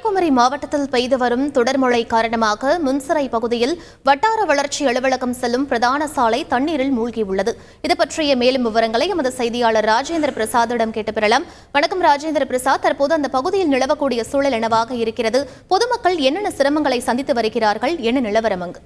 கன்னியாகுமரி மாவட்டத்தில் பெய்து வரும் தொடர் மழை காரணமாக முன்சிறை பகுதியில் வட்டார வளர்ச்சி அலுவலகம் செல்லும் பிரதான சாலை தண்ணீரில் மூழ்கியுள்ளது. இது பற்றிய மேலும் விவரங்களை எமது செய்தியாளர் ராஜேந்திர பிரசாத்திடம் கேட்டு பெறலாம். வணக்கம் ராஜேந்திர பிரசாத், தற்போது அந்த பகுதியில் நிலவக்கூடிய சூழல் என்னவாக இருக்கிறது? பொதுமக்கள் என்னென்ன சிரமங்களை சந்தித்து வருகிறார்கள்? என்ன நிலவரம் அங்கு?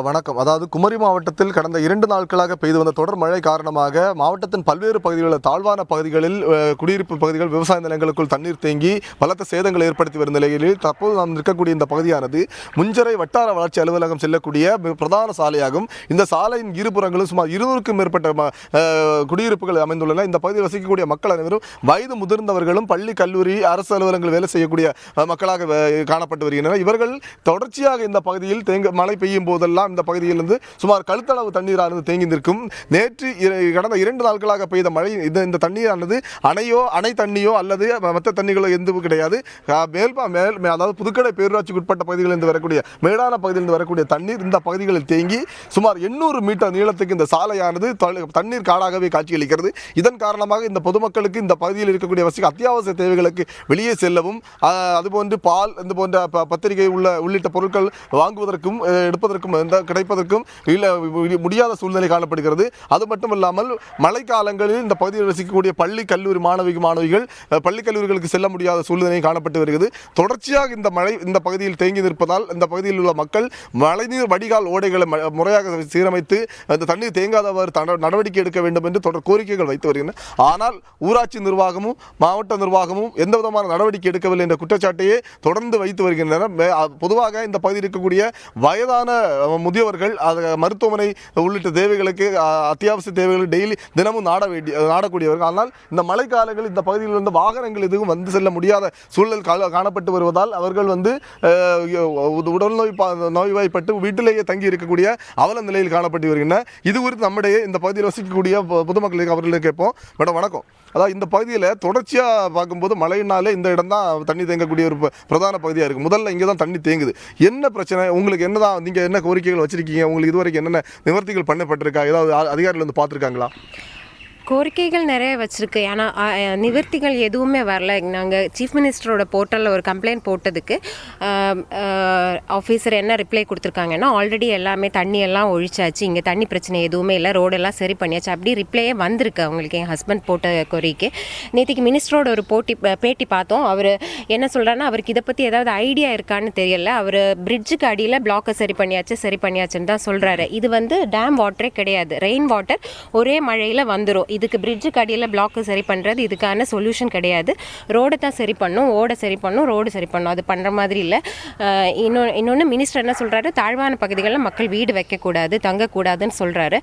வணக்கம். அதாவது குமரி மாவட்டத்தில் கடந்த 2 நாட்களாக பெய்து வந்த தொடர் மழை காரணமாக மாவட்டத்தின் பல்வேறு பகுதிகளில் தாழ்வான பகுதிகளில் குடியிருப்பு பகுதிகள் விவசாய நிலங்களுக்குள் தண்ணீர் தேங்கி பலத்த சேதங்களை ஏற்படுத்தி வரும் நிலையில் தற்போது நாம் இருக்கக்கூடிய இந்த பகுதியானது முன்சிறை வட்டார வளர்ச்சி அலுவலகம் செல்லக்கூடிய பிரதான சாலையாகும். இந்த சாலையின் இருபுறங்களும் சுமார் 200க்கும் மேற்பட்ட குடியிருப்புகள் அமைந்துள்ளன. இந்த பகுதியில் வசிக்கக்கூடிய மக்கள் அனைவரும் வயது முதிர்ந்தவர்களும் பள்ளி கல்லூரி அரசு அலுவலகங்கள் வேலை செய்யக்கூடிய மக்களாக காணப்பட்டு வருகின்றனர். இவர்கள் தொடர்ச்சியாக இந்த பகுதியில் மழை பெய்யும் போதெல்லாம் இந்த பகுதியிலிருந்து சுமார் கழுத்தளவு தண்ணீரானது தேங்கி நிற்கும். நேற்று கடந்த 2 நாட்களாக பெய்த மழை இந்த தண்ணீரானது அணை தண்ணியோ அல்லது மற்ற தண்ணிகளோ எதுவும் கிடையாது. அதாவது புதுக்கடை பேரூராட்சிக்கு உட்பட்ட பகுதிகளிலிருந்து வரக்கூடிய மேடான பகுதியிலிருந்து வரக்கூடிய தண்ணீர் இந்த பகுதிகளில் தேங்கி சுமார் 800 மீட்டர் நீளத்துக்கு இந்த சாலையானது தண்ணீர் காடாகவே காட்சியளிக்கிறது. இதன் காரணமாக இந்த பொதுமக்களுக்கு இந்த பகுதியில் இருக்கக்கூடிய அத்தியாவசிய தேவைகளுக்கு வெளியே செல்லவும், அதுபோன்று பால் இந்த போன்ற பத்திரிகை உள்ளிட்ட பொருட்கள் வாங்குவதற்கும் எடுப்பதற்கும் கிடைப்பதற்கும் முடியாத சூழ்நிலை காணப்படுகிறது. அது மட்டும் இல்லாமல் மழைக்காலங்களில் இந்த பகுதியில் வசிக்கக்கூடிய பள்ளி கல்லூரி மாணவிகள் பள்ளி கல்லூரிகளுக்கு செல்ல முடியாத சூழ்நிலை காணப்பட்டு வருகிறது. தொடர்ச்சியாக இந்த மழை இந்த பகுதியில் தேங்கி நிற்பதால் இந்த பகுதியில் உள்ள மக்கள் மழைநீர் வடிகால் ஓடைகளை முறையாக சீரமைத்து அந்த தண்ணீர் தேங்காதவாறு நடவடிக்கை எடுக்க வேண்டும் என்று தொடர் கோரிக்கைகள் வைத்து வருகின்றன. ஆனால் ஊராட்சி நிர்வாகமும் மாவட்ட நிர்வாகமும் எந்த விதமான நடவடிக்கை எடுக்கவில்லை என்ற குற்றச்சாட்டையே தொடர்ந்து வைத்து வருகின்றனர். பொதுவாக இந்த பகுதியில் இருக்கக்கூடிய வயதான முதியவர்கள் மருத்துவமனை உள்ளிட்ட தேவைகளுக்கு அத்தியாவசிய தேவைகள் டெய்லி தினமும் நாடக்கூடியவர்கள். ஆனால் இந்த மழைக்காலங்களில் இந்த பகுதியில் இருந்து வாகனங்கள் எதுவும் வந்து செல்ல முடியாத சூழல் காணப்பட்டு வருவதால் அவர்கள் உடல் நோய்வாய்ப்பட்டு வீட்டிலேயே தங்கி இருக்கக்கூடிய அவல நிலையில் காணப்பட்டு வருகின்றன. இது குறித்து நம்முடைய இந்த பகுதியில் வசிக்கக்கூடிய பொதுமக்களுக்கு அவர்களுக்கு கேட்போம். மேடம் வணக்கம். அதாவது இந்த பகுதியில் தொடர்ச்சியாக பார்க்கும்போது மழையினாலே இந்த இடம் தான் தண்ணி தேங்கக்கூடிய ஒரு பிரதான பகுதியாக இருக்குது. முதல்ல இங்கே தான் தண்ணி தேங்குது. என்ன பிரச்சனை உங்களுக்கு? என்னதான் நீங்கள் என்ன கோரிக்கைகள் வச்சிருக்கீங்க? உங்களுக்கு இதுவரைக்கும் என்னென்ன நிவர்த்திகள் பண்ணப்பட்டிருக்கா? ஏதாவது அதிகாரிகள் வந்து பார்த்துருக்காங்களா? கோரிக்கைகள் நிறைய வச்சுருக்கு. ஆனால் நிவர்த்திகள் எதுவுமே வரல. நாங்கள் சீஃப் மினிஸ்டரோட போர்ட்டலில் ஒரு கம்ப்ளைண்ட் போட்டதுக்கு ஆஃபீஸர் என்ன ரிப்ளை கொடுத்துருக்காங்கன்னா, ஆல்ரெடி எல்லாமே தண்ணியெல்லாம் ஒழிச்சாச்சு, இங்கே தண்ணி பிரச்சனை எதுவுமே இல்லை, ரோடெல்லாம் சரி பண்ணியாச்சு, அப்படி ரிப்ளையே வந்திருக்கு அவங்களுக்கு. என் ஹஸ்பண்ட் போட்ட கொரிக்கு நேற்றுக்கு மினிஸ்டரோட ஒரு பேட்டி பார்த்தோம். அவர் என்ன சொல்கிறாருன்னா, அவருக்கு இதை பற்றி ஏதாவது ஐடியா இருக்கான்னு தெரியல. அவர் பிரிட்ஜுக்கு அடியில் பிளாக்கை சரி பண்ணியாச்சுன்னு தான் சொல்கிறாரு. இது டேம் வாட்டரே கிடையாது, ரெயின் வாட்டர் ஒரே மழையில் வந்துடும். இதுக்கு பிரிட்ஜுக்கு அடியில் பிளாக்கு சரி பண்ணுறது இதுக்கான சொல்யூஷன் கிடையாது. ரோடை தான் சரி பண்ணும், ரோடு சரி பண்ணும், அது பண்ணுற மாதிரி இல்லை. இன்னொன்று மினிஸ்டர் என்ன சொல்கிறாரு, தாழ்வான பகுதிகளில் மக்கள் வீடு வைக்கக்கூடாது, தங்கக்கூடாதுன்னு சொல்கிறாரு.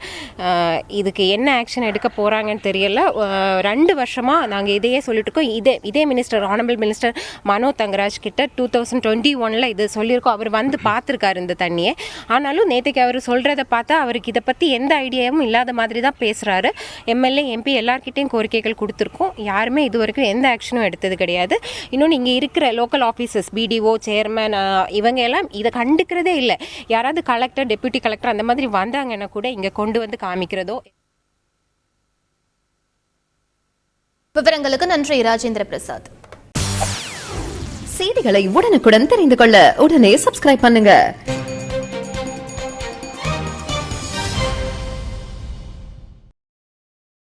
இதுக்கு என்ன ஆக்ஷன் எடுக்க போகிறாங்கன்னு தெரியல. 2 வருஷமாக நாங்கள் இதையே சொல்லிட்டு இருக்கோம். இதே மினிஸ்டர், ஆனரபிள் மினிஸ்டர் மனோ தங்கராஜ் கிட்ட 2021 இது சொல்லியிருக்கோம். அவர் பார்த்துருக்காரு இந்த தண்ணியை. ஆனாலும் நேற்றுக்கு அவர் சொல்கிறத பார்த்தா அவருக்கு இதை பற்றி எந்த ஐடியாவும் இல்லாத மாதிரி தான் பேசுகிறாரு. எம்எல்ஏ எம்பி எல்லார்கிட்டையும் கோரிக்கைகள் கொடுத்துருக்கோம். யாருமே இது வரைக்கும் எந்த ஆக்ஷனும் எடுத்தது கிடையாது. இன்னொன்று இங்கே இருக்கிற லோக்கல் ஆஃபீஸர்ஸ், பிடிஓ, சேர்மன், இவங்க எல்லாம் இதை கண்டுக்கிறதே இல்லை. யாராவது கலெக்டர், டெப்யூட்டி கலெக்டர் அந்த மாதிரி வந்தாங்கன்னா கூட இங்கே கொண்டு வந்து காமிக்கிறதோ. விவரங்களுக்கு நன்றி ராஜேந்திர பிரசாத். செய்திகளை உடனுக்குடன் தெரிந்து கொள்ள உடனே சப்ஸ்கிரைப் பண்ணுங்க.